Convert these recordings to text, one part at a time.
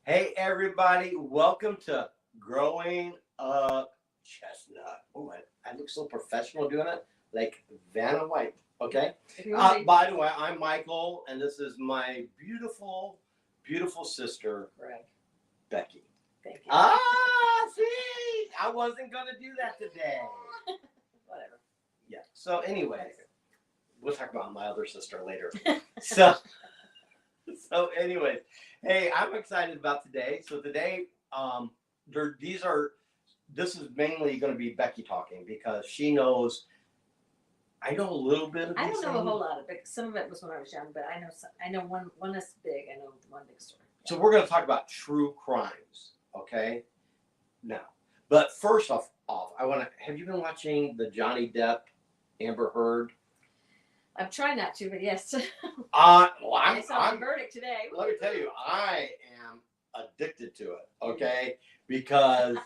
Hey, everybody, welcome to Growing Up Chestnut. Oh, I look so professional doing it, like Vanna White. Okay. By the way, I'm Michael, and this is my beautiful, beautiful sister, Greg. Becky. Thank you. See, I wasn't going to do that today. Whatever. Yeah. So, anyway, we'll talk about my other sister later. So, anyways, hey, I'm excited about today. So today, this is mainly going to be Becky talking because she knows. I know a little bit of. I don't know a whole lot of it. Some of it was when I was young, but I know one is big. I know one big story. So we're going to talk about true crimes, okay? Now, but first off, I want to. Have you been watching the Johnny Depp, Amber Heard? I'm trying not to, but yes. I saw the verdict today. Let me tell you, I am addicted to it, okay? Because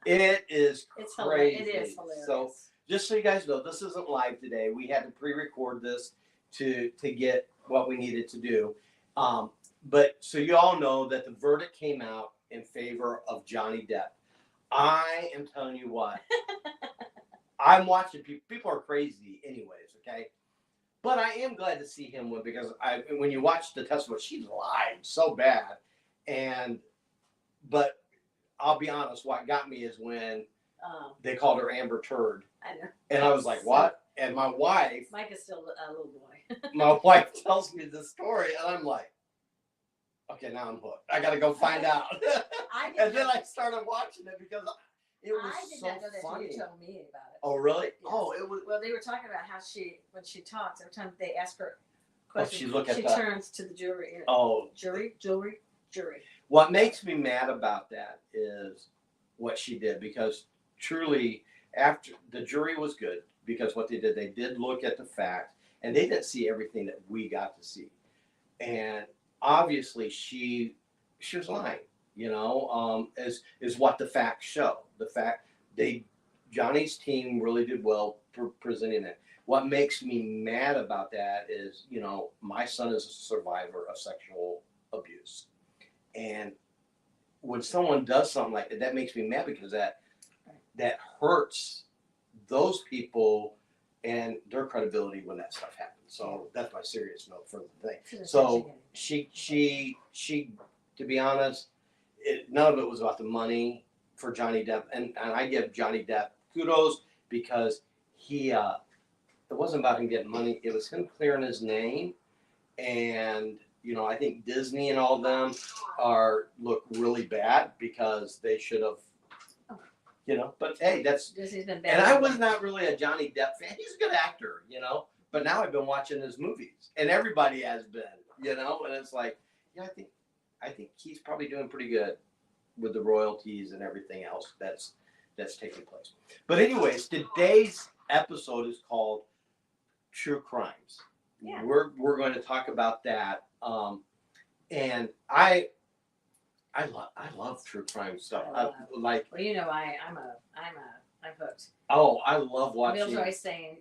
it is crazy. It is hilarious. So, just so you guys know, this isn't live today. We had to pre-record this to get what we needed to do. But so you all know that the verdict came out in favor of Johnny Depp. I am telling you what. I'm watching people. People are crazy anyways, okay? But I am glad to see him win because when you watch the testimony, she lied so bad. But I'll be honest, what got me is when they called her Amber Turd. I know. And I was like, what? And my wife. Mike is still a little boy. My wife tells me the story, and I'm like, okay, now I'm hooked. I got to go find out. And then I started watching it because it was so funny. I did not know that you told me about it. Oh, really? Yes. Oh, it was. Well, they were talking about how when she talks, every time they ask her questions, she turns to the jury. Oh. Jury. What makes me mad about that is what she did, because truly, after the jury was good, because what they did look at the facts, and they didn't see everything that we got to see. And obviously, she was lying, is what the facts show. The fact Johnny's team really did well presenting it. What makes me mad about that is, my son is a survivor of sexual abuse. And when someone does something like that, that makes me mad because that hurts those people and their credibility when that stuff happens. So that's my serious note for the thing. So she, to be honest, none of it was about the money for Johnny Depp. And I give Johnny Depp kudos because it wasn't about him getting money. It was him clearing his name. And, I think Disney and all of them look really bad because they should have, but hey, Disney's been bad. And I was not really a Johnny Depp fan. He's a good actor, but now I've been watching his movies and everybody has been, and it's like, yeah, I think he's probably doing pretty good with the royalties and everything else that's taking place. But anyways, today's episode is called True Crimes. Yeah. We're going to talk about that. And I love true crime stuff. Well, I'm hooked. Oh, I love watching. Bill's always saying,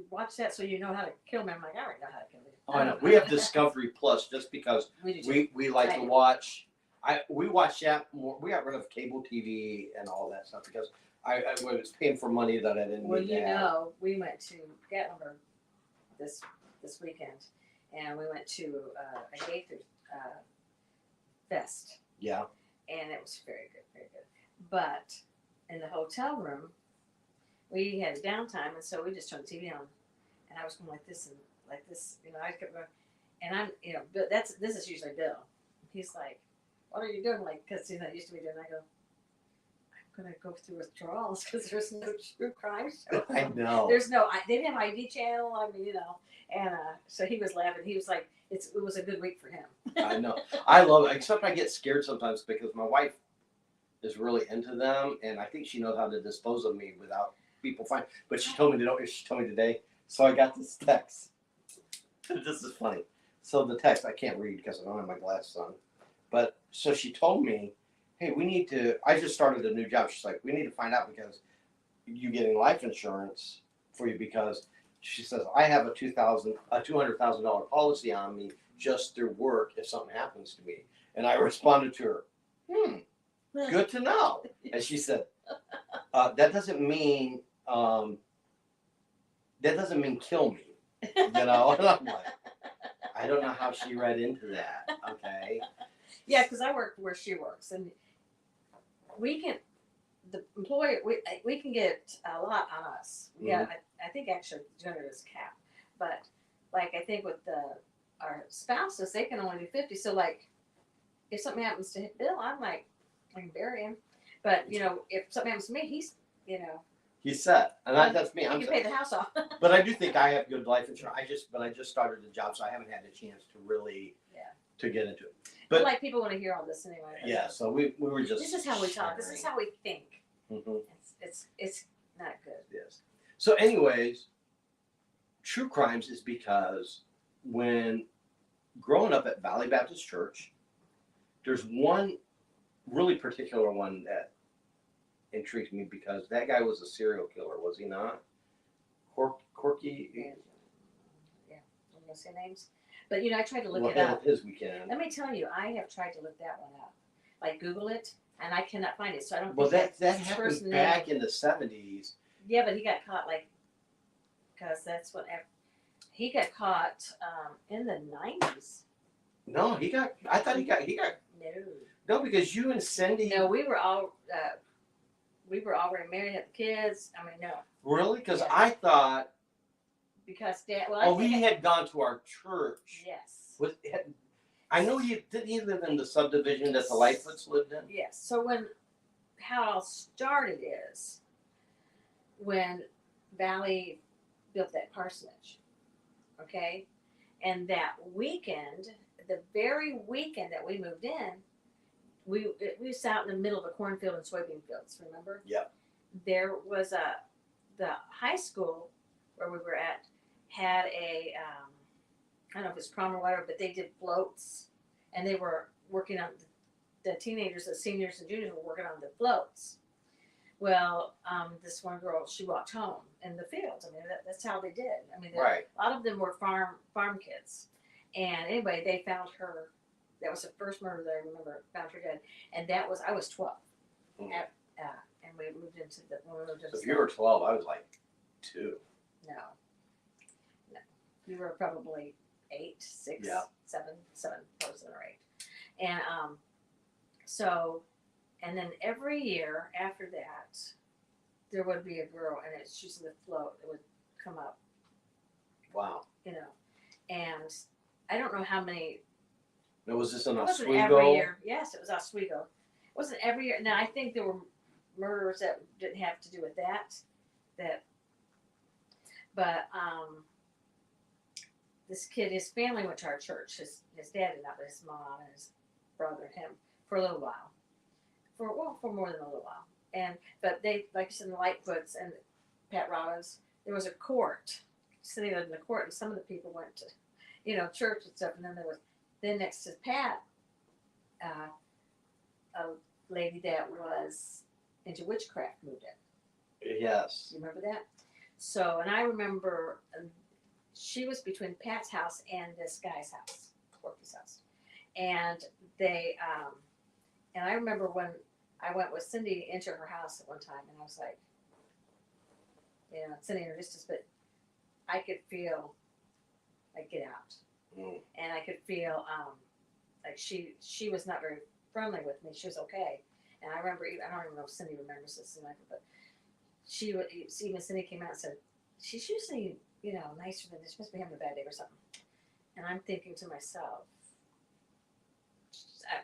watch that so you know how to kill me. I'm like, I already know how to kill me. Oh, I know. We have Discovery Plus just because we like to watch. We watch that more. We got rid of cable TV and all that stuff because I was paying for money that I didn't need to have. We went to Gatlinburg this weekend, and we went to a Gaither Fest. Yeah. And it was very good, very good. But in the hotel room, we had downtime, and so we just turned the TV on, and I was going like this and like this, I kept going, and I'm, this is usually Bill. He's like, what are you doing? Like, because he's not used to me doing. I go, I'm gonna go through withdrawals because there's no true crime show. I know. They didn't have ID channel. I mean, and so he was laughing. He was like, it was a good week for him. I know. I love it. Except I get scared sometimes because my wife is really into them, and I think she knows how to dispose of me without people finding. But she told me today. So I got this text. This is funny. So the text I can't read because I don't have my glasses on. But so she told me, hey, I just started a new job. She's like, we need to find out because you getting life insurance for you because she says, I have a $200,000 policy on me just through work if something happens to me. And I responded to her, Good to know. And she said, that doesn't mean kill me. You know, and I'm like, I don't know how she read into that. Okay. Yeah, because I work where she works, and we can, the employer, we can get a lot on us. Yeah, I think actually gender is capped, but like I think with our spouses, they can only do 50. So like, if something happens to Bill, I'm like, I can bury him. But if something happens to me, he's He's set, and that's me. he I'm can set. pay the house off. But I do think I have good life insurance. I just started the job, so I haven't had a chance to really to get into it. But like people want to hear all this anyway. Yeah, so we were just. This is how we talk. This is how we think. Mm-hmm. It's not good. Yes. So, anyways, true crimes is because when growing up at Valley Baptist Church, there's one really particular one that intrigues me because that guy was a serial killer, was he not? Corky. Yeah, I'm gonna say names, but I tried to look it Well, up. his weekend. Let me tell you, I have tried to look that one up, like Google it, and I cannot find it. So I don't. Well, think that his happened first back name. in the 70s. Yeah, but he got caught because that's what he got caught in the 90s. No, I thought he got. No, because you and Cindy. No, we were all already married, had the kids. I mean, no. Really? Because Yeah. I thought. Because Dad. Well, he had gone to our church. Yes. I know didn't he live in the subdivision that the Lightfoots lived in? Yes. So how it all started is when Valley built that parsonage, okay, and that weekend, the very weekend that we moved in, we was out in the middle of a cornfield and soybean fields. Remember? Yep. There was the high school where we were at had a I don't know if it's prom or whatever, but they did floats, and they were working on the teenagers, the seniors and juniors were working on the floats. Well, this one girl, she walked home in the fields. I mean, that's how they did. I mean, Right. a lot of them were farm kids, and anyway, they found her. That was the first murder that I remember. Found her dead, and I was 12, Mm. and we moved into So if you were 12, I was like 2. No, you were probably 8, 6, Yeah. 7, 7 or 8, and so, and then every year after that, there would be a girl, and she's in the float. It would come up, Wow. and I don't know how many. Now, was this in It wasn't Oswego? every year. Yes, it was Oswego. It wasn't every year. Now I think there were murders that didn't have to do with that, but this kid, his family went to our church. His dad did not, but his mom and his brother and him for a little while, for more than a little while. But they, like you said, the Lightfoots and Pat Robbins, there was a court, sitting in the court, and some of the people went to, church and stuff, and then next to Pat, a lady that was into witchcraft moved in. Yes. You remember that? So, and I remember she was between Pat's house and this guy's house, Corky's house. And and I remember when I went with Cindy into her house at one time, and I was like, Cindy in her distance, but I could feel like get out. Mm. And I could feel like she was not very friendly with me. She was okay. And I remember, I don't even know if Cindy remembers this, but even Cindy came out and said, she's usually, nicer than this. She must be having a bad day or something. And I'm thinking to myself,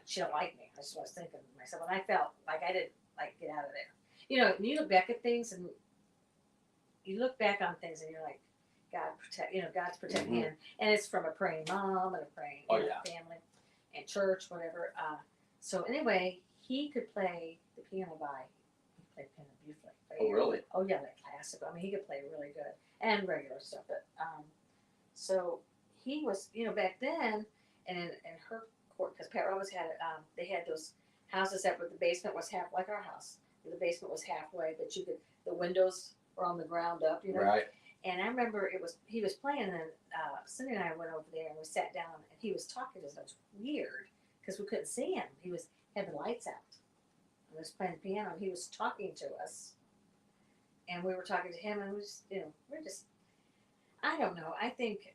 she don't like me. That's what I was thinking to myself. And I felt like I didn't get out of there. And you look back at things and you look back on things and you're like, God's protecting Mm-hmm. him. And it's from a praying mom and a praying family and church, whatever. So anyway, he could play the piano he played piano beautifully. Oh, really? Oh, yeah, like classical. I mean, he could play really good and regular stuff. But so he was, back then, and in her court, because Pat Robbins had, they had those houses that were the basement was half like our house. The basement was halfway, but the windows were on the ground up, Right. And I remember he was playing, and Cindy and I went over there and we sat down, and he was talking to us. It was weird because we couldn't see him. He had the lights out. He was playing the piano. And he was talking to us, and we were talking to him, and we was, we're just, I don't know. I think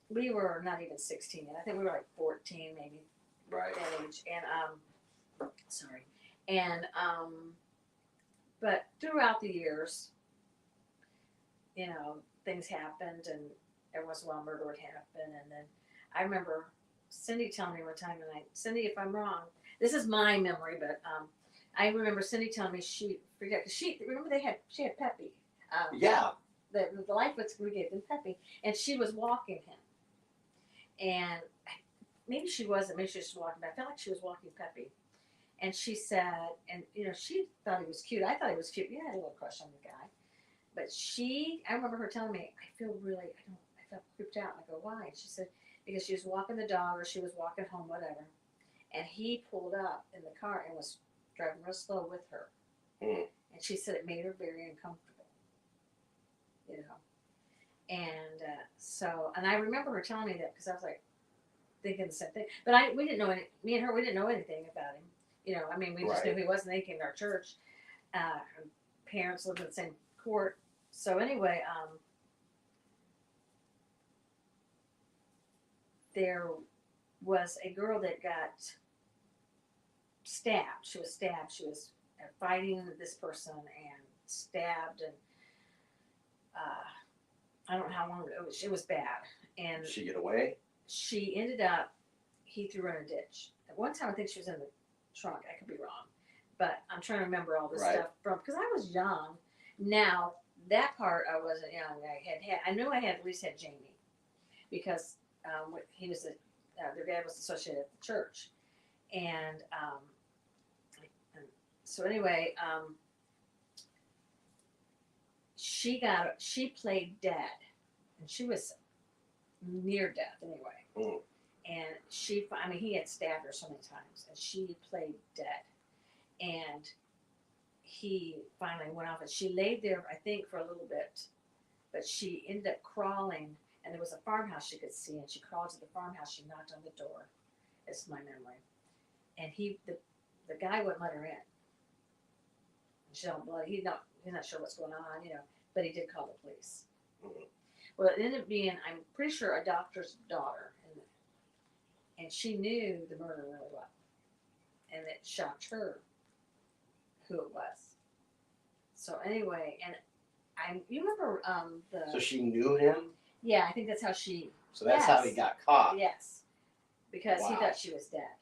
we were not even 16 yet. I think we were like 14, maybe Right. that age. And sorry, and but throughout the years, things happened, and every once in a while murder would happen. And then I remember Cindy telling me one time, and Cindy, if I'm wrong, this is my memory, but I remember Cindy telling me because remember she had Peppy. Yeah. The life we gave them Peppy, and she was walking him. And maybe she wasn't, maybe she was just walking, but I felt like she was walking Peppy. And she said, and she thought he was cute. I thought he was cute. Yeah, I had a little crush on the guy. But I remember her telling me, I felt creeped out. And I go, why? And she said, because she was walking the dog or she was walking home, whatever. And he pulled up in the car and was driving real slow with her. Mm. And she said it made her very uncomfortable. And and I remember her telling me that because I was like thinking the same thing. But we didn't know me and her, we didn't know anything about him. We just knew Right. he wasn't. They came to our church. Her parents lived in the same court. So anyway, there was a girl that got stabbed. She was stabbed. She was fighting this person and stabbed, and I don't know how long it was bad. And Did she get away? she ended up, he threw her in a ditch. At one time, I think she was in the trunk. I could be wrong. But I'm trying to remember all this Right. stuff because I was young. Now, that part I wasn't young. I knew I had at least had Jamie because he was their dad was associated at the church. And so anyway, she played dead, and she was near death anyway. Mm. And he had stabbed her so many times, and she played dead. And he finally went off, and she laid there, I think, for a little bit, but she ended up crawling, and there was a farmhouse she could see, and she crawled to the farmhouse. She knocked on the door. It's my memory. And the guy wouldn't let her in. She's all bloody. He's not sure what's going on, but he did call the police. Mm-hmm. Well, it ended up being, I'm pretty sure, a doctor's daughter, and she knew the murder really well, and it shocked her who it was. So anyway, and you remember So she knew him? Yeah, I think that's how she. So that's how he got caught. Yes, because he Wow. thought she was dead.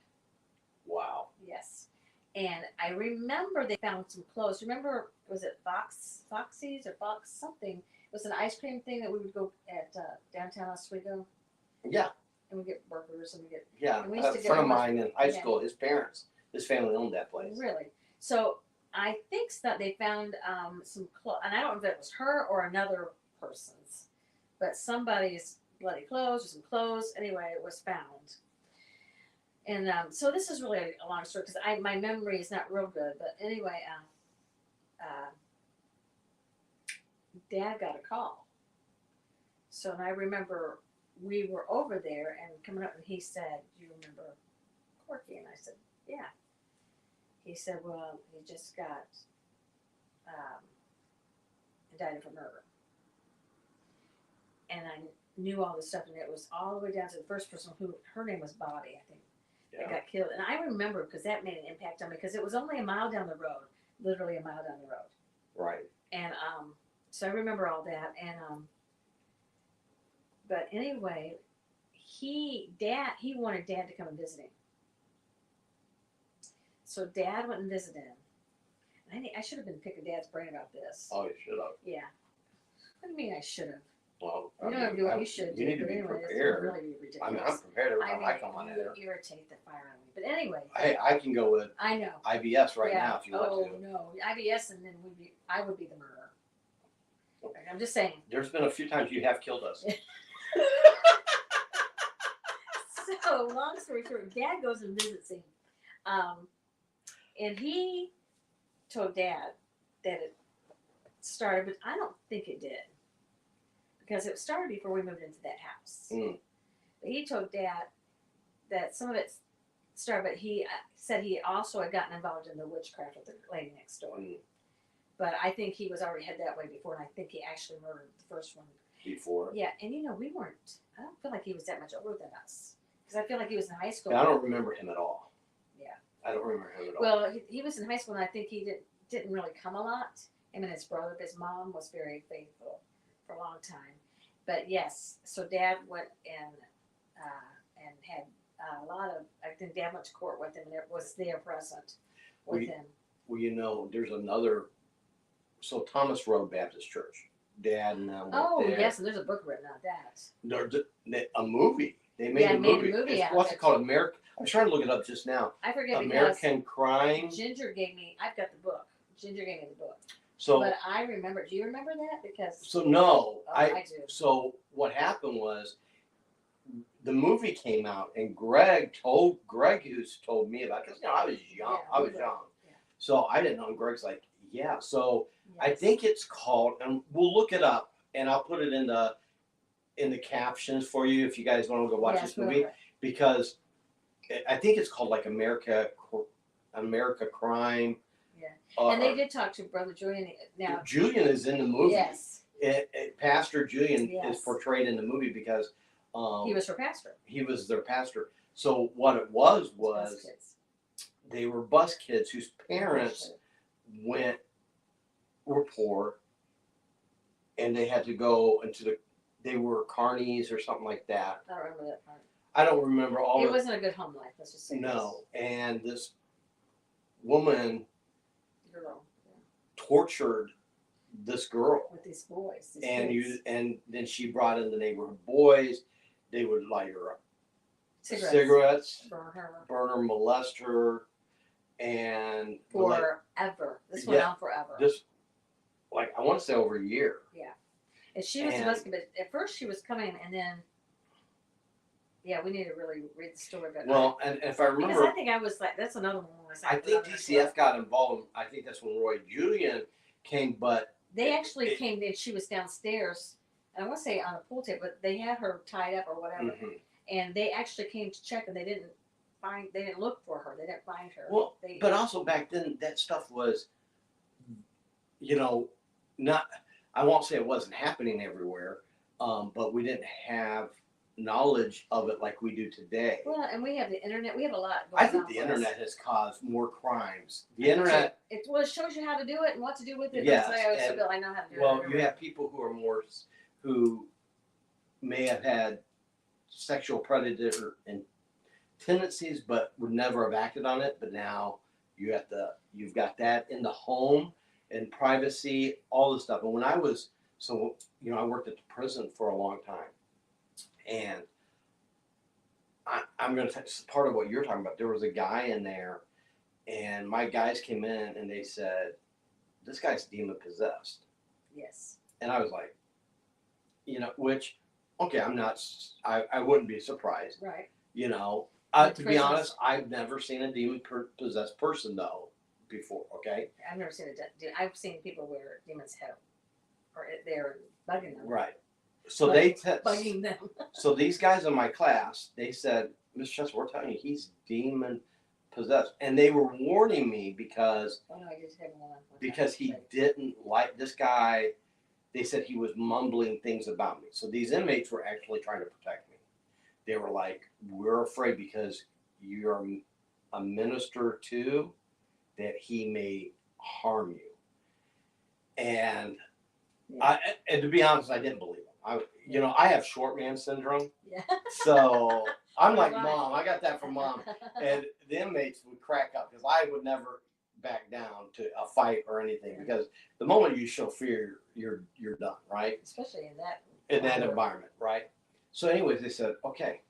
Wow. Yes. And I remember they found some clothes. Remember, was it Foxy's or Fox something? It was an ice cream thing that we would go at downtown Oswego. Yeah. And we get burgers and we get. Yeah. And we used A to get friend of burgers. mine in high Yeah. school, his family owned that place. Really? So I think that they found some clothes, and I don't know if it was her or another person's, but somebody's bloody clothes or some clothes. Anyway, it was found. And so this is really a long story because my memory is not real good. But anyway, Dad got a call. So and I remember we were over there and coming up, and he said, "Do you remember Corky?" And I said, "Yeah." He said, "Well, he just got indicted for murder." And I knew all this stuff, and it was all the way down to the first person who her name was Bobby, I think. That got killed. And I remember because that made an impact on me because it was only a mile down the road, literally a mile down the road. Right. And so I remember all that. And but anyway, he wanted Dad to come and visit him. So Dad went and visited him. I should have been picking Dad's brain about this. Oh, you should have. Yeah. What do you mean I should have? Well, You don't have to do what you should do. You need to but be anyway, it's prepared. really ridiculous. I mean, I'm prepared every time I mean, come on you air. irritate the fire out of me. But anyway. Hey, I can go with I know. IBS right Yeah. now if you want to. No, IBS, and then I would be the murderer. I'm just saying. There's been a few times you have killed us. So long story short, Dad goes and visits him, and he told Dad that it started, but I don't think it did because it started before we moved into that house. Mm. But he told Dad that some of it started, but he said he also had gotten involved in the witchcraft with the lady next door. Mm, But I think he was already head that way before, and I think he actually murdered the first one. before. Yeah, and we weren't. I don't feel like he was that much older than us, because I feel like he was in high school. And I don't remember him at all. Yeah. I don't remember him at all. Well, he was in high school, and I think he didn't really come a lot. Him and his brother, his mom was very faithful for a long time. But yes, so Dad went and had a lot of. I think Dad went to court with him, and it was there present with him. Well, you know, there's another. So Thomas Road Baptist Church. Dad and them. Oh went there. yes, and there's a book written on that. A movie. They made a made movie. a movie It's, out of what's it. it called? American. I was trying to look it up just now. I forget American Crime. because Ginger gave me. I've got the book. Ginger gave me the book. So But I remember. Do you remember that? Because so no, I do. So what happened was, the movie came out, and Greg who's told me about it, because I was young. Yeah, I was we were. young, Yeah. so I didn't know. And Greg's like, yeah. So I Yes. think it's called, and we'll look it up, and I'll put it in the captions for you if you guys want to go watch Yes, this movie, we'll- because I think it's called like America Crime. Yeah. And they did talk to Brother Julian. Now, Julian is in the movie. yes, Pastor Julian Yes. is portrayed in the movie because he was her pastor. he was their pastor. So what it was Those kids. they were bus kids whose parents were poor, and they had to go they were carnies or something like that. I don't remember that part. I don't remember all It of wasn't a good home life. Let's just say No, and this woman this girl tortured this girl. with these boys. These And kids. and then she brought in the neighborhood boys. They would light her up, cigarettes, burn her molest her, and forever. This went Yeah. on forever. just like I want to say over a year. And she was and- supposed to, but at first she was coming, and then we need to really read the story. But Well, and if I because remember, I think I was like, that's another one. I think DCF got involved. I think that's when Roy Julian came, but They actually it- came in. She was downstairs, and I want to say on a pool table, but they had her tied up or whatever. mhm. And they actually came to check, and they didn't look for her. They didn't find her. Well, They, but also back then that stuff was, not. I won't say it wasn't happening everywhere, but we didn't have knowledge of it like we do today. well, and we have the internet. We have a lot. I Going think on the for us. internet has caused more crimes. The internet, It shows you how to do it and what to do with it. Yes, That's why I always and- feel I know how to do well, it. you have people who may have had sexual predator and tendencies, but would never have acted on it. But now you've got that in the home and privacy, all this stuff. And when I was, I worked at the prison for a long time, and I'm going to part of what you're talking about. There was a guy in there, and my guys came in and they said, "This guy's demon possessed," Yes. and I was like, which, okay, I wouldn't be surprised, Right. To be prisons. honest, I've never seen a demon possessed person though before. Okay, I've never seen I've seen people where demons have, or they're bugging them. right. So Bugging them. so these guys in my class, they said, "Mr. Chester, we're telling you, he's demon possessed," and they were warning me because Oh no, I just have one. he didn't like this guy. They said he was mumbling things about me. So these inmates were actually trying to protect me. They were like, "We're afraid because you're a minister too, that he may harm you." And and to be honest, I didn't believe him. I have short man syndrome, Yeah. so I'm like, Right. "Mom, I got that from Mom." And the inmates would crack up because I would never back down to a fight or anything, Yeah. because the moment you show fear, you're done, right? Especially in that. Environment, right? So anyways, they said, okay.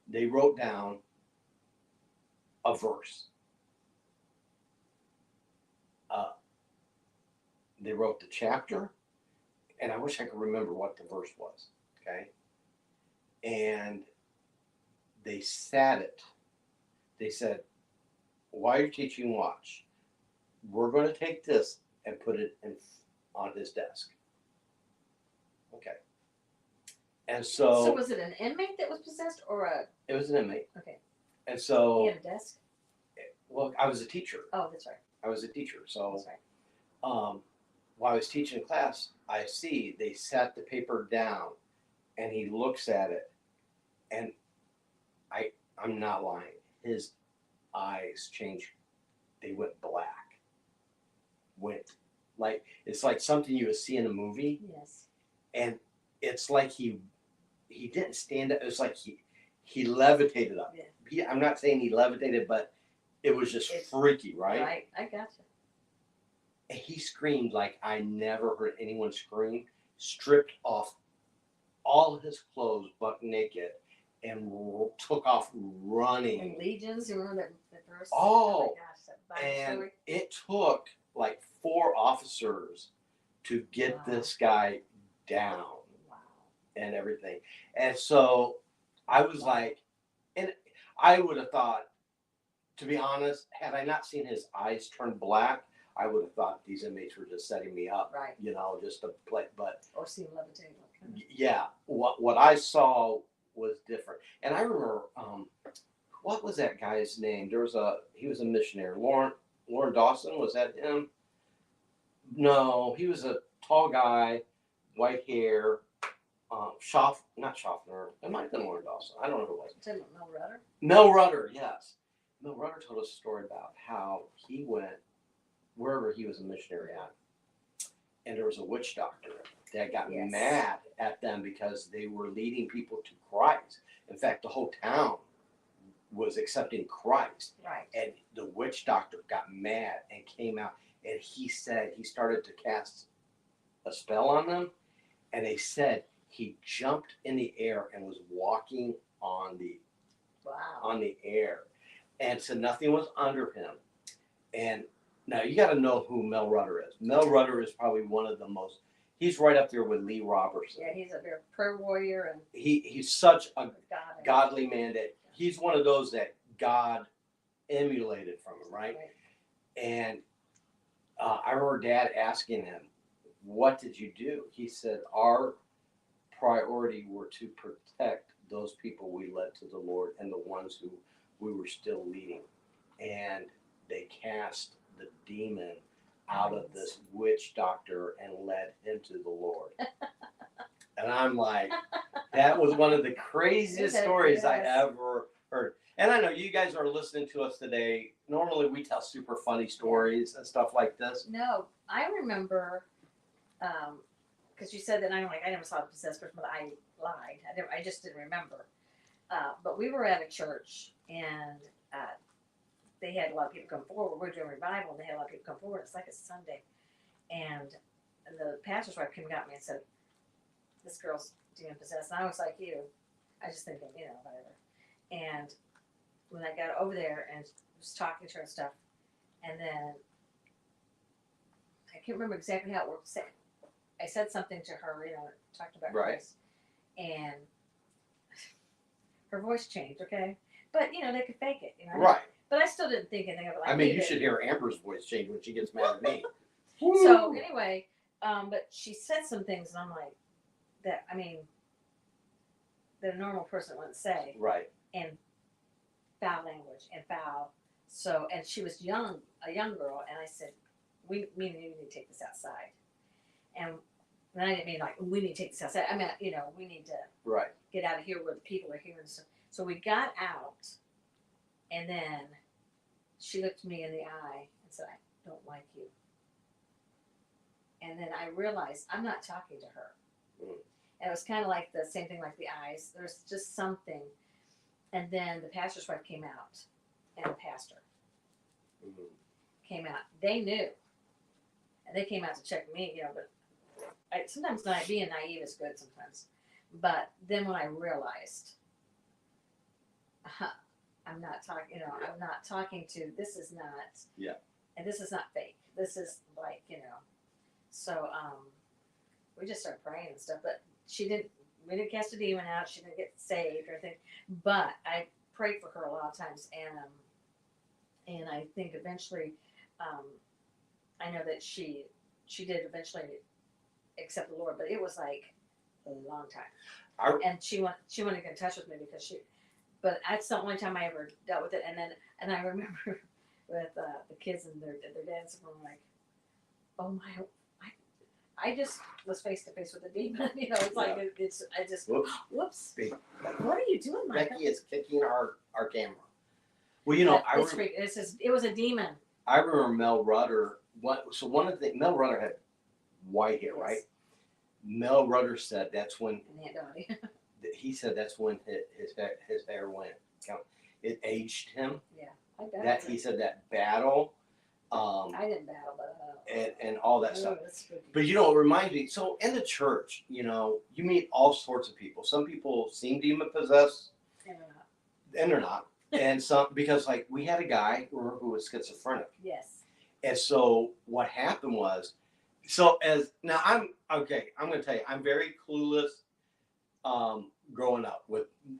They wrote down a verse. They wrote the chapter, and I wish I could remember what the verse was, okay? And they sat it. They said, while you're teaching watch, we're going to take this and put it on his desk. Okay. And So so was it an inmate that was possessed or a? it was an inmate. Okay. And He so, had a desk. well, I was a teacher. Oh, that's right. I was a teacher. So, That's right. while I was teaching a class, I see they set the paper down, and he looks at it, and I'm not lying. His eyes changed. They went black. Went like it's like something you would see in a movie, Yes. and it's like he didn't stand up. It's like he levitated up. Yeah. I'm not saying he levitated, but it was just freaky, right? Right. I gotcha. And he screamed like I never heard anyone scream. Stripped off all his clothes, buck naked, and took off running. And Legions, you remember that verse? Oh, my gosh, that Bible and story. it took like 4 officers to get Wow. this guy down Wow. and everything. And so I was like, and I would have thought, to be honest, had I not seen his eyes turn black, I would have thought these inmates were just setting me up, Right. you know, just to play. But Or see him levitating. yeah, what I saw was different. And I remember, what was that guy's name? He was a missionary. Lauren Dawson, was that him? No, he was a tall guy, white hair, not Schaffner. It might have been Lauren Dawson. I don't know who it was. Tell him Mel Rudder. Mel Rudder, yes. Mel Rudder told us a story about how he went wherever he was a missionary at, and there was a witch doctor that got Yes. mad at them because they were leading people to Christ. In fact, the whole town was accepting Christ. Right. And the witch doctor got mad and came out, and he said he started to cast a spell on them, and they said he jumped in the air and was walking on the air, and so nothing was under him. And now you got to know who Mel Rudder is. Mel Rudder is probably one of the most. He's right up there with Lee Robertson. Yeah, he's a very prayer warrior, and He's such a God. godly man that he's one of those that God emulated from him, right? And I remember Dad asking him, "What did you do?" He said, "Our priority were to protect those people we led to the Lord and the ones who we were still leading, and they cast the demon out of this witch doctor and led him to the Lord." And I'm like, that was one of the craziest stories I ever heard. And I know you guys are listening to us today. Normally we tell super funny stories and stuff like this. No, I remember, because you said that I never saw the possessed person, but I lied. I just didn't remember. But we were at a church, and they had a lot of people come forward. We're doing revival, and they had a lot of people come forward. It's like a Sunday, and the pastor's wife came and got me and said, "This girl's demon possessed." And I was like, "You," I was just thinking, whatever. And when I got over there and was talking to her and stuff, and then I can't remember exactly how it worked. I said something to her, talked about Christ, and her voice changed. Okay, but they could fake it, Right. But I still didn't think anything of it. Like I mean, you should hear Amber's voice change when she gets mad at me. So anyway, but she said some things, and I'm like, that a normal person wouldn't say. Right. And foul language and foul. So, and she was a young girl, and I said, we need to take this outside. And I didn't mean like we need to take this outside. I mean, we need to get out of here where the people are here and stuff. So we got out, and then she looked me in the eye and said, "I don't like you." And then I realized I'm not talking to her. And it was kind of like the same thing, like the eyes. There's just something. And then the pastor's wife came out, and the pastor came out. They knew, and they came out to check me. But sometimes being naive is good sometimes. But then when I realized, I'm not talking. I'm not talking to. This is not. Yeah. And this is not fake. This is like. So we just started praying and stuff. But we didn't cast a demon out. She didn't get saved or anything. But I prayed for her a lot of times, and I think eventually, I know that she did eventually accept the Lord, but it was like a long time. And she wanted to get in touch with me because but that's the only time I ever dealt with it. And I remember with the kids and their dads were like, oh my, I just was face to face with a demon. You know, it's like I just whoops. Like, what are you doing, Michael? Becky is kicking our camera. Well, you know, it was a demon. I remember Mel Rudder. So one of the things, Mel Rudder had white hair, right? Mel Rudder said that's when he said that's when his hair went. It aged him. Yeah, that he said that battle. I didn't battle, but and all that stuff. But you know, it reminds me. So in the church, you know, you meet all sorts of people. Some people seem demon possessed, and they're not. And some, because like we had a guy who was schizophrenic. Yes. And so what happened was, so as now I'm going to tell you, I'm very clueless growing up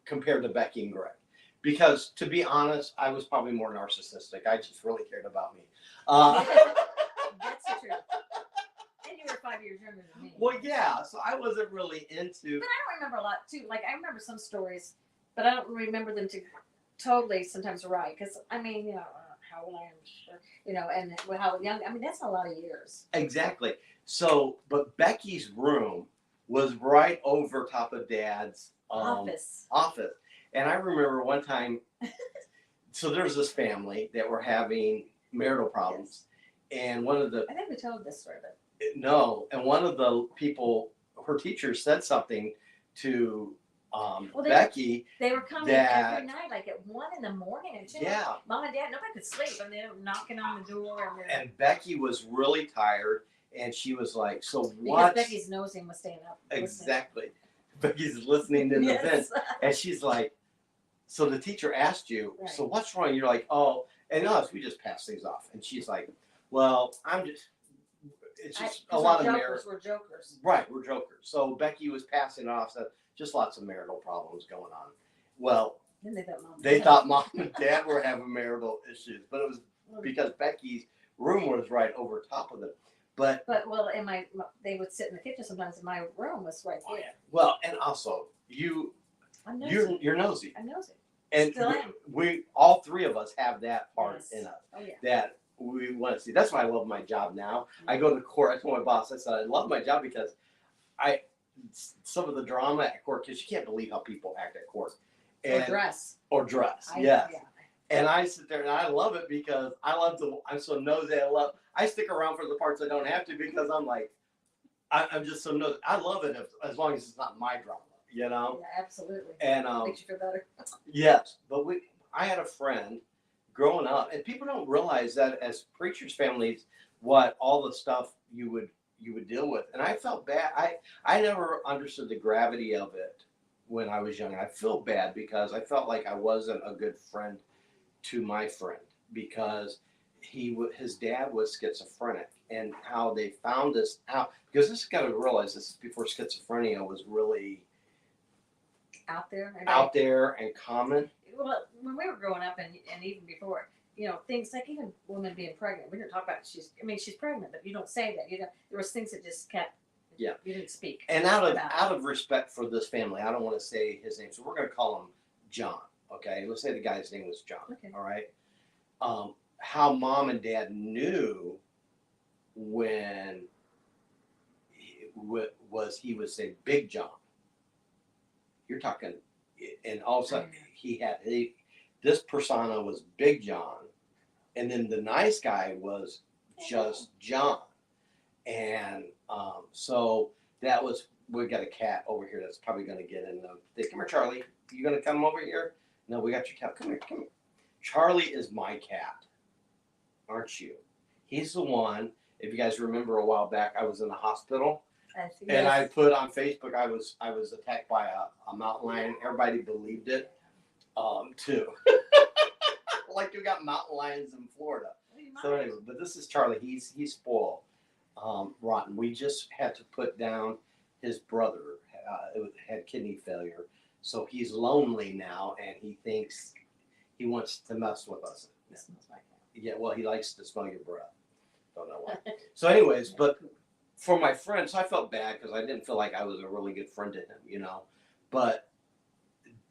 compared to Becky and Greg, because to be honest, I was probably more narcissistic. I just really cared about me. That's the truth. And you were 5 years younger than me. Well, yeah, so I wasn't really into. But I don't remember a lot too. Like I remember some stories, but I don't remember them to totally sometimes right. Because I mean, you know, how old I am, sure, you know, and how young. I mean, that's a lot of years. Exactly. So, but Becky's room was right over top of Dad's office. And I remember one time, so there's this family that were having marital problems. Yes. And one of the... I think we told this story, but... No. And one of the people, her teacher said something to Becky. They were coming every night, like at 1 a.m. and 2. Yeah. Mom and Dad, nobody could sleep. And they were knocking on the door. And Becky was really tired. And she was like, so what? Because Becky's nosing was staying up. Exactly. Becky's listening in the vent. And she's like, so the teacher asked you, right. So what's wrong? You're like, oh, and us, we just pass things off. And she's like, well, it's just a lot of marriage. We're jokers. Right, we're jokers. So Becky was passing it off, said just lots of marital problems going on. Well, then they thought mom and dad were having marital issues, but it was because Becky's room was right over top of it. But well, they would sit in the kitchen sometimes, and my room was right there. Well, and also you're nosy. I'm nosy. And we all three of us have that part in us that we want to see. That's why I love my job now. Mm-hmm. I go to court. I told my boss, I said, I love my job because some of the drama at court, because you can't believe how people act at court. Or dress. Yes. Yeah. And I sit there and I love it because I'm so nosy. I stick around for the parts I don't have to because I'm like, I'm just so nosy. I love it as long as it's not my drama. You know? Yeah, absolutely. And makes you feel better. Yes, but I had a friend growing up, and people don't realize that as preachers' families, what all the stuff you would deal with, and I felt bad. I never understood the gravity of it when I was young. I feel bad because I felt like I wasn't a good friend to my friend because his dad was schizophrenic, and how they found this out, because this got to realize this is before schizophrenia was really out there and common. Well, when we were growing up and even before, you know, things like even women being pregnant, we didn't talk about she's pregnant, but you don't say that. You know, there was things that just kept. Yeah. You didn't speak. And out of respect for this family, I don't want to say his name, so we're going to call him John. Okay, let's say the guy's name was John. Okay. All right. How mom and dad knew when he would say Big John. You're talking, and all of a sudden this persona was Big John, and then the nice guy was just John, and so that was, we got a cat over here that's probably going to get in the. Come here, Charlie. You going to come over here? No, we got your cat. Come here. Charlie is my cat, aren't you? He's the one. If you guys remember a while back, I was in the hospital. And I put on Facebook, I was attacked by a mountain lion. Everybody believed it, too. Like you got mountain lions in Florida. So anyway, but this is Charlie. He's spoiled, rotten. We just had to put down his brother. Had kidney failure, so he's lonely now, and he thinks he wants to mess with us. Yeah, well, he likes to smell your breath. Don't know why. So, anyways, but. For my friends, I felt bad because I didn't feel like I was a really good friend to him, you know. But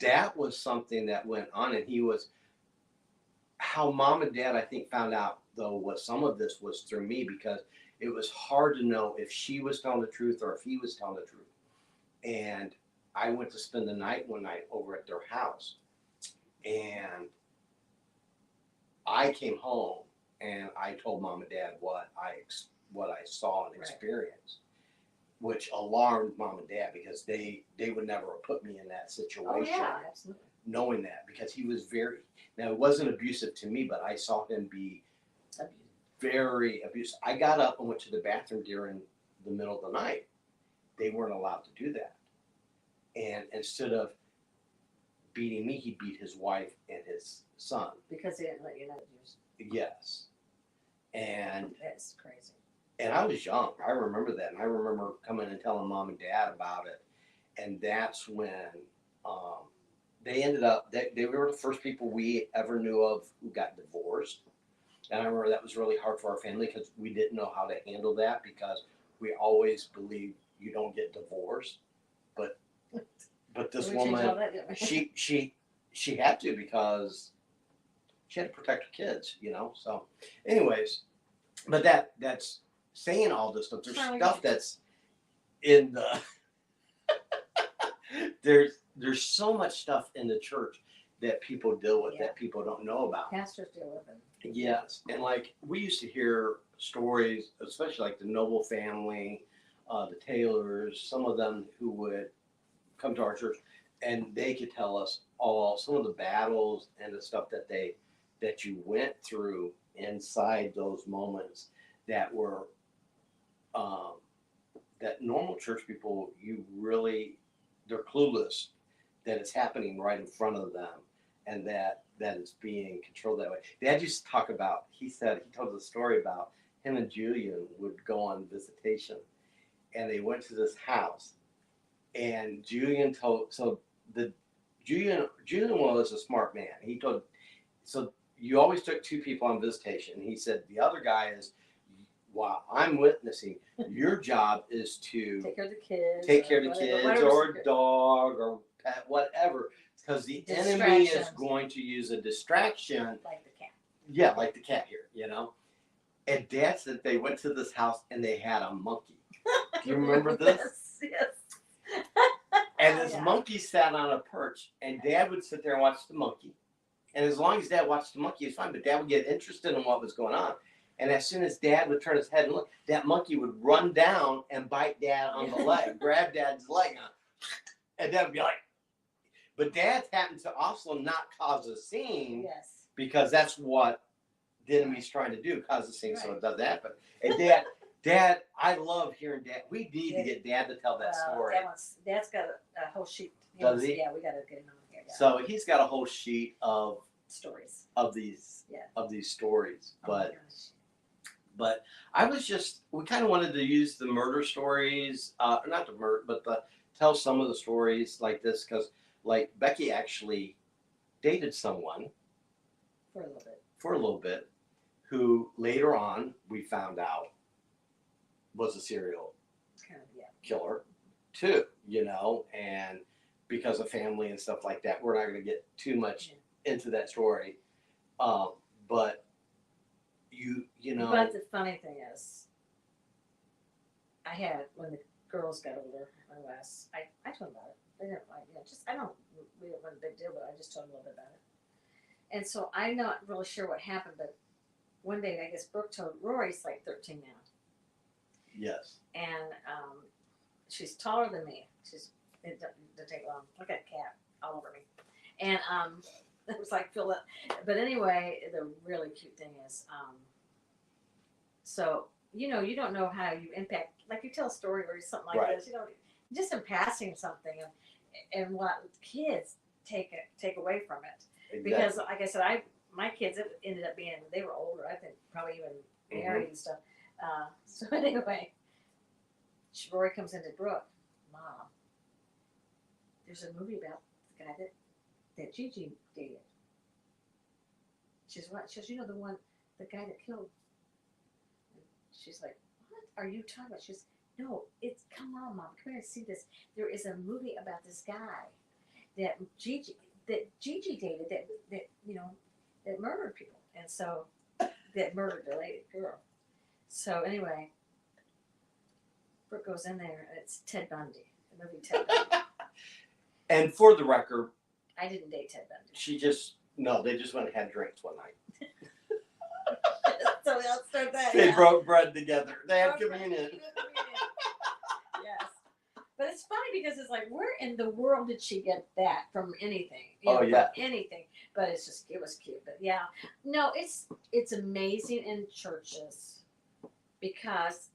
that was something that went on, and he was how mom and dad I think found out though what some of this was through me because it was hard to know if she was telling the truth or if he was telling the truth. And I went to spend the night one night over at their house, and I came home and I told mom and dad what I saw and experienced, which alarmed mom and dad because they would never have put me in that situation. Oh yeah, absolutely. Knowing that because he was very now it wasn't abusive to me, but I saw him be very abusive. I got up and went to the bathroom during the middle of the night. They weren't allowed to do that. And instead of beating me, he beat his wife and his son. Because he didn't let you know. Yes. And That's crazy. and I was young. I remember that. And I remember coming and telling mom and dad about it. And that's when they ended up, they were the first people we ever knew of who got divorced. And I remember that was really hard for our family because we didn't know how to handle that because we always believed you don't get divorced. But this woman, she had to because she had to protect her kids, you know. So, anyways, but that's saying all this stuff. There's stuff that's in the there's so much stuff in the church that people deal with that people don't know about. Pastors deal with it. Yes, and like we used to hear stories, especially like the Noble family, the Taylors, some of them who would come to our church, and they could tell us all some of the battles and the stuff that you went through inside those moments that were that normal church people they're clueless that it's happening right in front of them and that it's being controlled that way. Dad used to talk about, he told the story about him and Julian would go on visitation and they went to this house and Julian was a smart man. He told, so you always took two people on visitation. He said, the other guy is, while I'm witnessing, your job is to take care of the kids, or a dog or pet, whatever, because the enemy is going to use a distraction. Like the cat. Yeah, like the cat here, you know. And Dad said they went to this house and they had a monkey. Do you remember this? Yes. And this monkey sat on a perch, and Dad would sit there and watch the monkey. And as long as Dad watched the monkey, it's fine. But Dad would get interested in what was going on. And as soon as Dad would turn his head and look, that monkey would run down and bite Dad on the leg, grab Dad's leg, and Dad would be like, but Dad happened to also not cause a scene because that's what the enemy's trying to do, cause a scene so it doesn't happen. And Dad, I love hearing Dad. We need to get Dad to tell that story. Dad's got a whole sheet. Does he? Yeah, we got to get him on here. Yeah. So he's got a whole sheet of stories of these stories, But I was we kind of wanted to use the murder stories, not the murder, but tell some of the stories like this because, like, Becky actually dated someone for a little bit, who later on we found out was a serial killer too, you know, and because of family and stuff like that, we're not going to get too much into that story, but. You know. But the funny thing is, I had when the girls got older. I told them about it. They didn't like we didn't want a big deal, but I just told them a little bit about it. And so I'm not really sure what happened, but one day I guess Brooke told Rory's like 13 now. Yes. And she's taller than me. It doesn't take long. Look at a cat all over me. And it was like fill up. But anyway, the really cute thing is, so you don't know how you impact. Like you tell a story or something like this, just in passing something, and what kids take away from it. Exactly. Because like I said, my kids ended up being they were older. I think probably even married and stuff. So anyway, Rory comes into Brooke, Mom. There's a movie about the guy that Gigi dated. She's what? She goes, the guy that killed. She's like, what are you talking about? She's, no, come on, Mom, come here and see this. There is a movie about this guy. that Gigi dated that you know that murdered people, and so that murdered the lady girl. So anyway, Brooke goes in there, and it's Ted Bundy, the movie Ted Bundy. And for the record, I didn't date Ted Bundy. they just went and had drinks one night. So let's start that. They yeah. broke bread together. They had Broke bread. communion. Yes. But it's funny because it's like, where in the world did she get that from anything? Oh, yeah. From anything. But it was cute. But yeah, no, it's amazing in churches because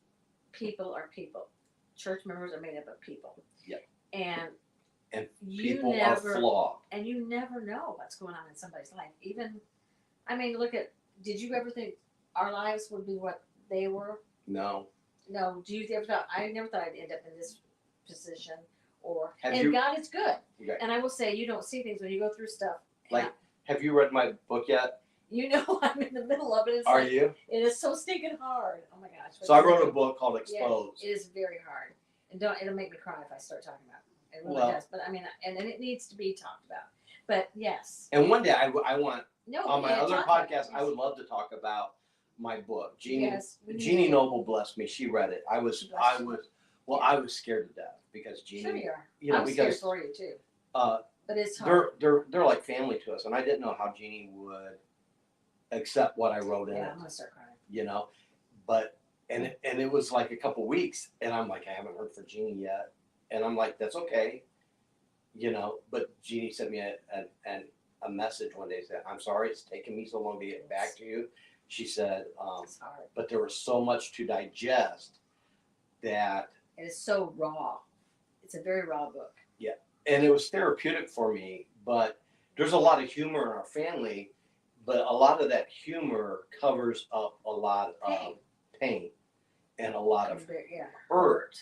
people are people. Church members are made up of people. Yeah. And People are flawed. And you never know what's going on in somebody's life. Even, I mean, did you ever think our lives would be what they were? No. No. Do you ever thought? I never thought I'd end up in this position. Have God is good. Okay. And I will say, you don't see things when you go through stuff. Like, have you read my book yet? You know, I'm in the middle of it. It's Are like, you? It is so stinking hard. Oh my gosh. So I wrote a book called Exposed. Yeah, it is very hard. And it'll make me cry if I start talking about it. It really Well- does. But I mean, and it needs to be talked about. But yes. And one day I want, No. on my yeah, other talk about podcast, it. I would love to talk about my book. Jeannie we need Jeannie to- Noble blessed me. She read it. I was Bless you. I was scared to death because Jeannie, Sure you are. you know, I'm scared because for you too. uh, But it's hard. they're like family to us, and I didn't know how Jeannie would accept what I wrote in Yeah, it. I'm gonna start crying. You know, but and it was like a couple weeks, and I'm like, I haven't heard from Jeannie yet, and I'm like, that's okay, you know. But Jeannie sent me a message one day, said, I'm sorry it's taken me so long to get back to you. She said, It's hard. but there was so much to digest that, It is so raw. It's a very raw book. and it was therapeutic for me. But there's a lot of humor in our family, but a lot of that humor covers up a lot of pain and a lot of Yeah. hurt.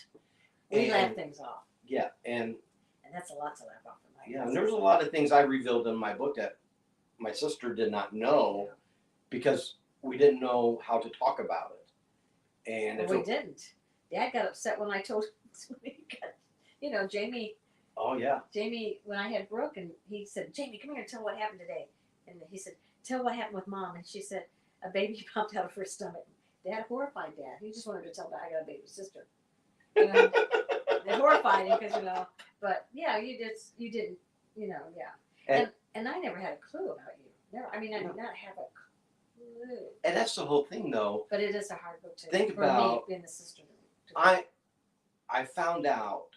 We And- laugh things off, Yeah, and and that's a lot to laugh off. In life. yeah, and there's a lot of things I revealed in my book that my sister did not know because we didn't know how to talk about it. And Well, we didn't. Dad got upset when I told Jamie, oh yeah, when I had Brooke, and he said, Jamie, come here and tell what happened today. And he said, tell what happened with Mom. And she said, a baby popped out of her stomach. Dad horrified Dad. He just wanted to tell Dad I got a baby sister. You know, it horrified him because but yeah, you didn't, yeah. And I never had a clue about you. Never. I mean, I did not have a clue. and that's the whole thing though. But it is a hard book to Think for about- me being the sister. I found out,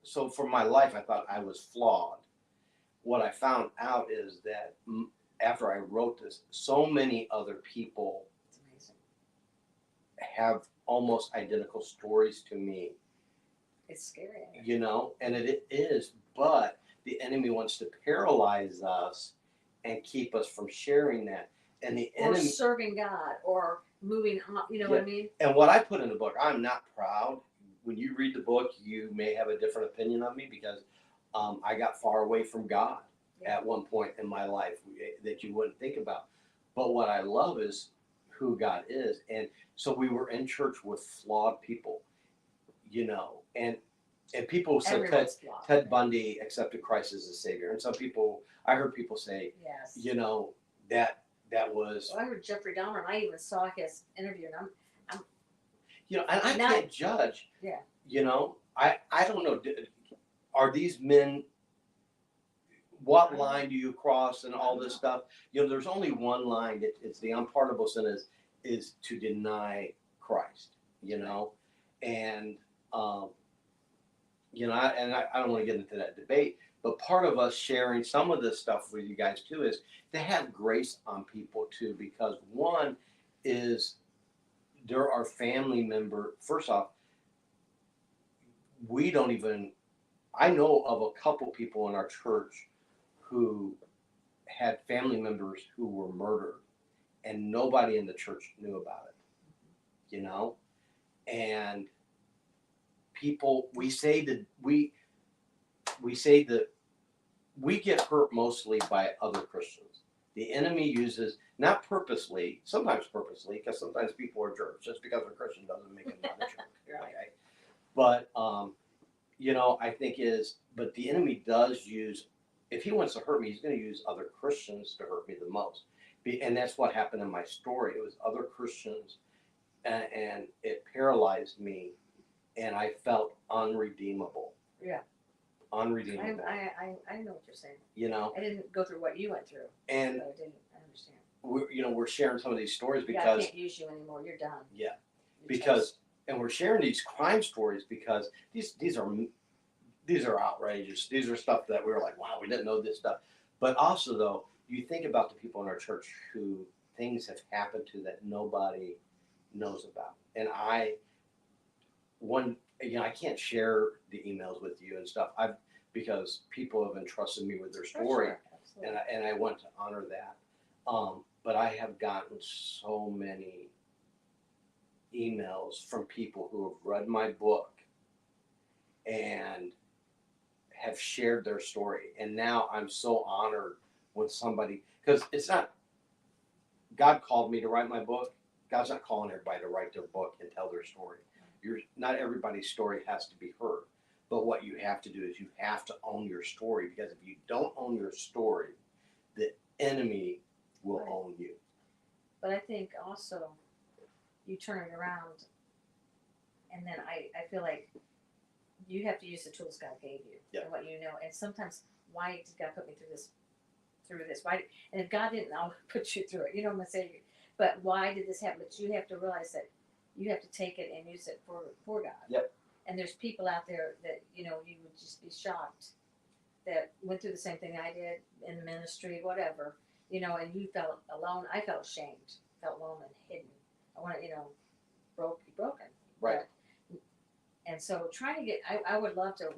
so for my life I thought I was flawed. What I found out is that after I wrote this, so many other people It's amazing. have almost identical stories to me, It's scary. and it is, but the enemy wants to paralyze us and keep us from sharing that. And the Or enemy, serving God, or moving on. You know what I mean? and what I put in the book, I'm not proud. When you read the book, you may have a different opinion of me because I got far away from God at one point in my life that you wouldn't think about. But what I love is who God is. And so we were in church with flawed people, and people said Everyone's flawed. Ted Bundy accepted Christ as a savior. And some people, I heard people say, Yes. that was, Well, I heard Jeffrey Dahmer, and I even saw his interview, and and I Now- can't judge. Yeah. I don't know. Are these men? What line do you cross and all this stuff? There's only one line. It's the unpardonable sin is to deny Christ. And I don't want to get into that debate. But part of us sharing some of this stuff with you guys too is to have grace on people too, because one is there are family member. First off, I know of a couple people in our church who had family members who were murdered and nobody in the church knew about it, and people, we say that we get hurt mostly by other Christians. The enemy uses, not purposely, sometimes purposely, because sometimes people are jerks. Just because they're Christian doesn't make them not a jerk. Right. Okay? But, I think but the enemy does use if he wants to hurt me, he's going to use other Christians to hurt me the most. And that's what happened in my story. It was other Christians, and it paralyzed me, and I felt unredeemable. Yeah. Unredeemable. I know what you're saying. You know, I didn't go through what you went through, and but I didn't. I understand. we're sharing some of these stories Yeah, I because can't use you anymore. You're done. yeah, You're because and we're sharing these crime stories because these are outrageous. These are stuff that we were like, wow, we didn't know this stuff. But also though, you think about the people in our church who things have happened to that nobody knows about. And I can't share the emails with you and stuff. Because people have entrusted me with their For story, sure, absolutely. and I want to honor that. But I have gotten so many emails from people who have read my book and have shared their story. And now I'm so honored when somebody, because it's not, God called me to write my book. God's not calling everybody to write their book and tell their story. Not everybody's story has to be heard. But what you have to do is you have to own your story, because if you don't own your story, the enemy will Right. own you. But I think also you turn it around, and then I feel like you have to use the tools God gave you and what you know. And sometimes, why did God put me through this? Why? And if God didn't, I'll put you through it. You know what I'm saying? But why did this happen? But you have to realize that you have to take it and use it for God. Yep. And there's people out there that you would just be shocked that went through the same thing I did in ministry, whatever, and you felt alone. I felt ashamed, felt alone and hidden. I want to, broken. Right. But, and so trying to get, I would love to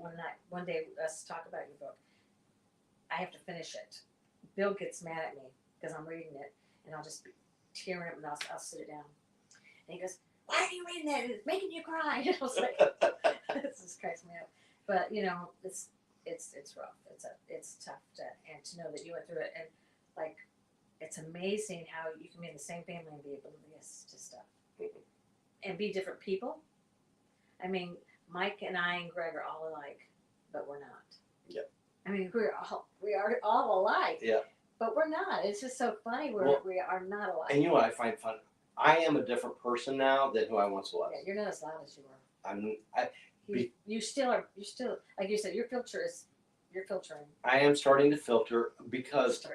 one day us talk about your book. I have to finish it. Bill gets mad at me because I'm reading it, and I'll just be tearing up, and I'll sit it down. And he goes, "Why are you reading that? It's making you cry." And I was like, this just cracks me up. But it's rough. It's tough to know that you went through it, and like it's amazing how you can be in the same family and be oblivious to stuff and be different people. I mean, Mike and I and Greg are all alike, but we're not. Yep. I mean, we are all alike. Yeah. But we're not. It's just so funny. We are not alike. And you know what I find fun? I am a different person now than who I once was. Yeah, you're not as loud as you were. You still are. You still, like you said, you're filtering. I am starting to filter because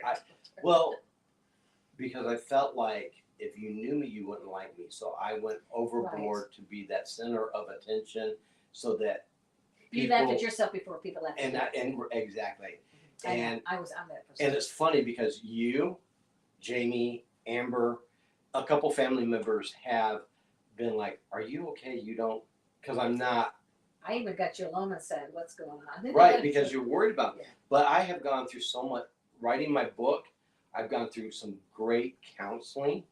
because I felt like if you knew me, you wouldn't like me. So I went overboard to be that center of attention, so that you laughed at yourself before people laughed at you. And exactly. I'm that person. And it's funny because you, Jamie, Amber, a couple family members have been like, "Are you okay? You don't?" Because I'm not. I even got you alone and said, "What's going on?" Right, because you're worried about me. Yeah. But I have gone through so much writing my book. I've gone through some great counseling,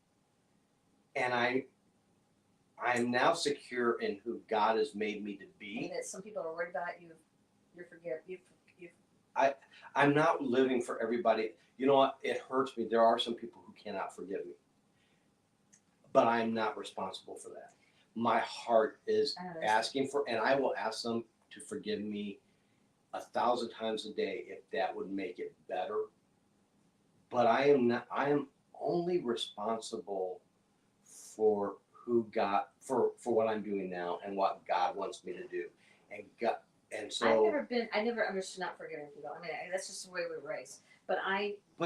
and I'm now secure in who God has made me to be. And that some people are worried about you. You. I'm not living for everybody. You know what? It hurts me. There are some people who cannot forgive me, but I'm not responsible for that. My heart is asking for, and I will ask them to forgive me 1,000 times a day if that would make it better. But I am only responsible for for what I'm doing now and what God wants me to do. And so I never understood not forgiving people. I mean, that's just the way we were raised. But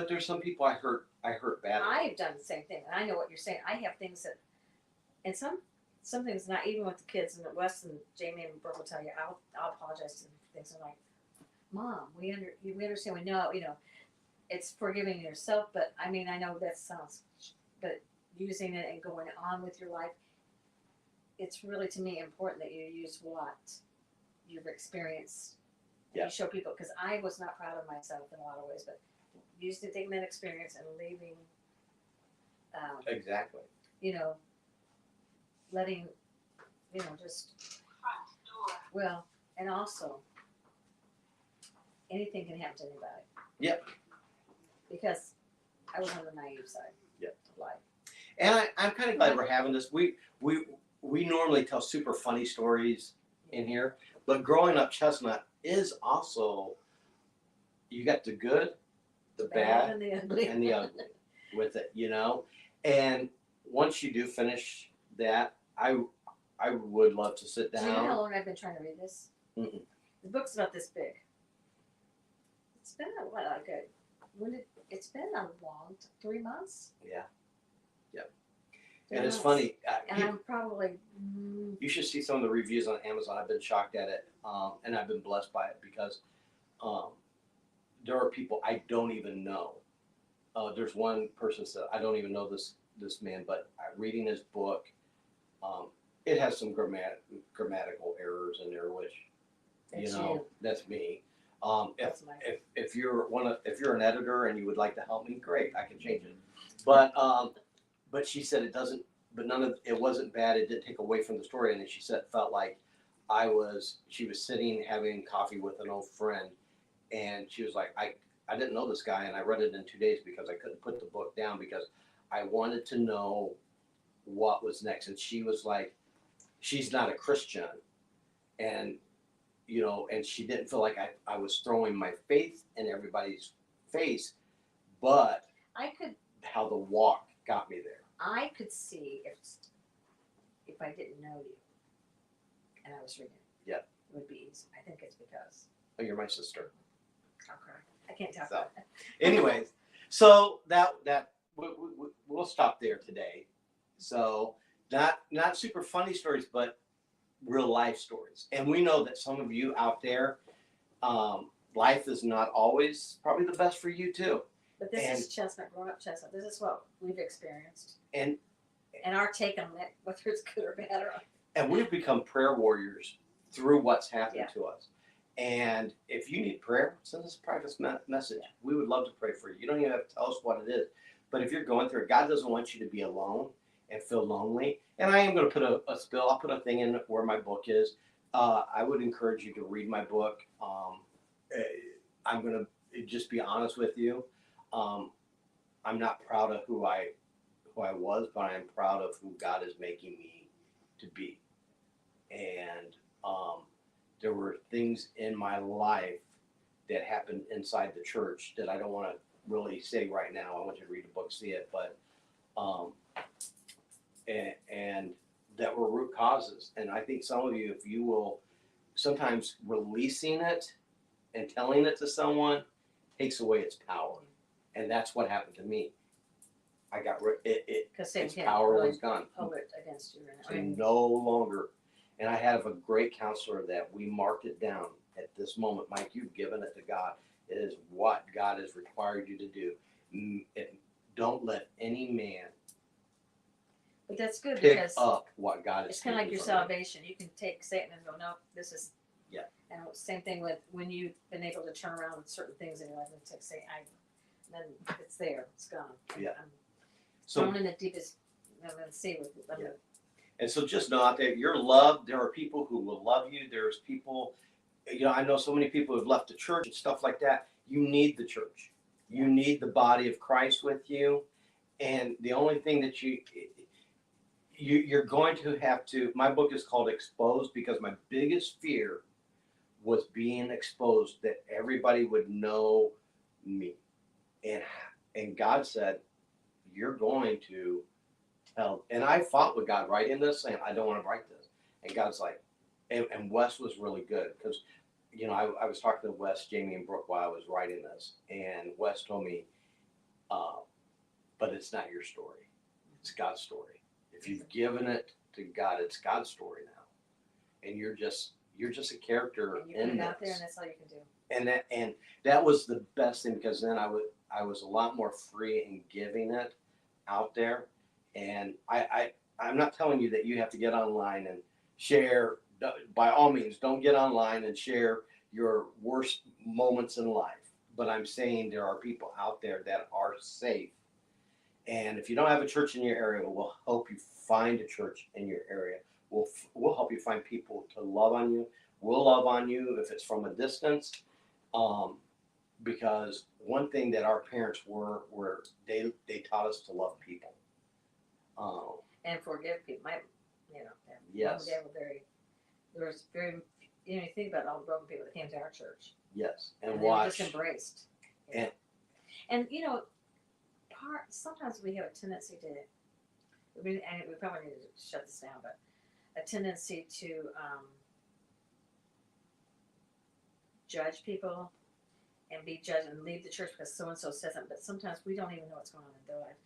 there's some people I hurt badly. I've done the same thing, and I know what you're saying. I have things that, and some things, not even with the kids, and Wes and Jamie and Brooke will tell you, I'll apologize to things. I'm like, Mom, we understand, we know, it's forgiving yourself, but I mean, I know that sounds, but using it and going on with your life, it's really, to me, important that you use what you've experienced. Yeah. You show people, because I was not proud of myself in a lot of ways, but taking that experience and leaving, exactly. Letting, just, well, and also, anything can happen to anybody. Yep. Because I was on the naive side. Yep. Of life. And I'm kind of glad we're having this. We normally tell super funny stories in here, but growing up Chestnut is also you got the good, the bad, and the ugly. and the ugly with it, you know. And once you do finish that, I would love to sit Do you know how down. long I've been trying to read this? Mm-mm. The book's about this big. It's been a what? Like a it's been a long 3 months. Yeah. Yep. 3 And it's months. funny. And I'm probably You should see some of the reviews on Amazon. I've been shocked at it, and I've been blessed by it because um, there are people I don't even know. There's one person said I don't even know this man, but reading his book, it has some grammatical errors in there, which That's you know you. that's me. That's my If you're an editor and you would like to help me, great, I can change it. But she said it doesn't. But none of it wasn't bad. It didn't take away from the story. And then she said felt like she was sitting having coffee with an old friend, and she was like, I didn't know this guy, and I read it in 2 days because I couldn't put the book down because I wanted to know what was next. And she was like, she's not a Christian, and you know, and she didn't feel like I was throwing my faith in everybody's face, but I could how the walk got me there. I could see if I didn't know you and I was reading it. Yep. It would be easy. I think it's because Oh, you're my sister. I'll cry. I can't talk So. about it. Anyways, so that we'll stop there today. So not super funny stories, but real life stories. And we know that some of you out there, life is not always probably the best for you too. But this is Chestnut, growing up Chestnut. This is what we've experienced. And our take on it, whether it's good or bad. And we've become prayer warriors through what's happened Yeah. to us. And if you need prayer, send us a private message. Yeah. We would love to pray for you. You don't even have to tell us what it is. But if you're going through it, God doesn't want you to be alone and feel lonely. And I am going to put a spill. I'll put a thing in where my book is. I would encourage you to read my book. I'm going to just be honest with you. I'm not proud of who I was, but I am proud of who God is making me to be. And there were things in my life that happened inside the church that I don't want to really say right now. I want you to read the book, see it, but and that were root causes. And I think some of you, if you will, sometimes releasing it and telling it to someone takes away its power. And that's what happened to me. I got Because its power was gone. hold it against you. So no longer. And I have a great counselor that we marked it down at this moment. Mike, you've given it to God. It is what God has required you to do. Don't let any man But that's good pick because up what God is. it's kind of like your taking from you. salvation. You can take Satan and go, no, this is. Yeah. And same thing with when you've been able to turn around certain things in your life and say, then it's there, it's gone. Yeah. I'm So thrown in the deepest sea with them. Yeah. And so just know out there, you're loved. There are people who will love you. There's people, you know, I know so many people who've left the church and stuff like that. You need the church. You need the body of Christ with you. And the only thing that you're going to have to, my book is called Exposed because my biggest fear was being exposed, that everybody would know me. And God said, you're going to tell. And I fought with God writing this, saying, I don't want to write this. And God's like, and Wes was really good because, you know, I was talking to Wes, Jamie, and Brooke while I was writing this. And Wes told me, but it's not your story. It's God's story. If you've given it to God, it's God's story now. And you're just a character And you put in it out there, this. and that's all you can do. And that was the best thing because then I was a lot more free in giving it out there. And I'm not telling you that you have to get online and share. By all means, don't get online and share your worst moments in life. But I'm saying there are people out there that are safe. And if you don't have a church in your area, we'll help you find a church in your area. We'll help you find people to love on you. We'll love on you if it's from a distance. Because one thing that our parents were they taught us to love people. And forgive people. Yes. Yes. There was very, you know, you think about all the broken people that came to our church. Yes, and And they were watch. just embraced. you know. And you know, sometimes we have a tendency to, and we probably need to shut this down, but a tendency to judge people and be judged and leave the church because so and so says something. But sometimes we don't even know what's going on in their life,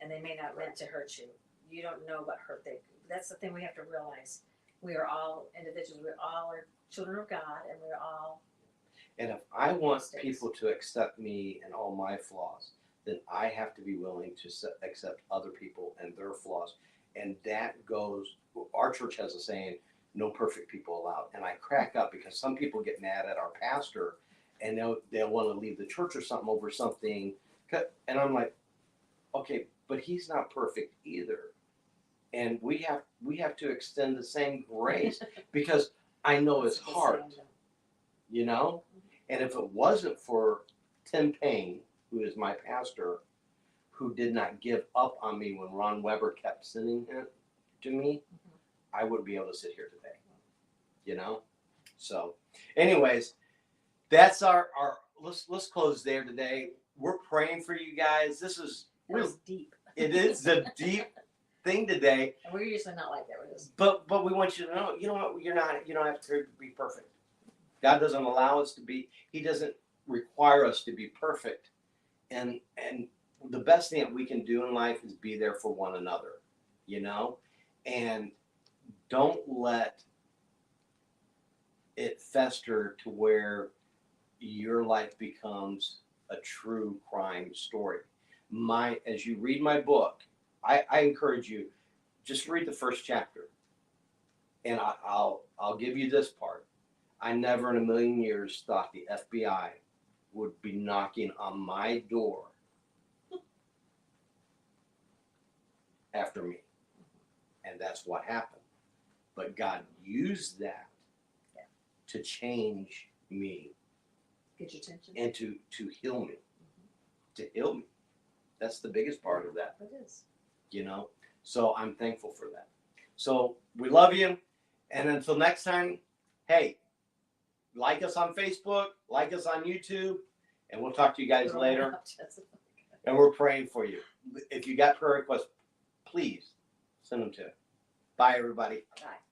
and they may not meant to hurt you. You don't know what hurt they. That's the thing we have to realize. We are all individuals. We all are children of God, and we're all. And if I want Mistakes. people to accept me and all my flaws, then I have to be willing to accept other people and their flaws. And that goes, our church has a saying, no perfect people allowed. And I crack up because some people get mad at our pastor and they'll want to leave the church or something over something. And I'm like, okay, but he's not perfect either. And we have to extend the same grace because I know his heart, you know? And if it wasn't for Tim Payne, who is my pastor, who did not give up on me when Ron Weber kept sending him to me, I wouldn't be able to sit here today, you know? So anyways, that's our let's close there today. We're praying for you guys. This is It was deep. It is a deep thing today. And we're usually not like that with this. But we want you to know, you know what, you don't have to be perfect. God doesn't allow us to be, he doesn't require us to be perfect. And the best thing that we can do in life is be there for one another, you know? And don't let it fester to where your life becomes a true crime story. As you read my book, I encourage you, just read the first chapter. And I'll give you this part. I never in a million years thought the FBI would be knocking on my door after me. And that's what happened. But God used that to change me. Get your attention. And to heal me. To heal me. That's the biggest part of that. It is. You know? So I'm thankful for that. So we love you. And until next time, hey, like us on Facebook, like us on YouTube, and we'll talk to you guys later. And we're praying for you. If you got prayer requests, please send them to us. Bye, everybody. Bye.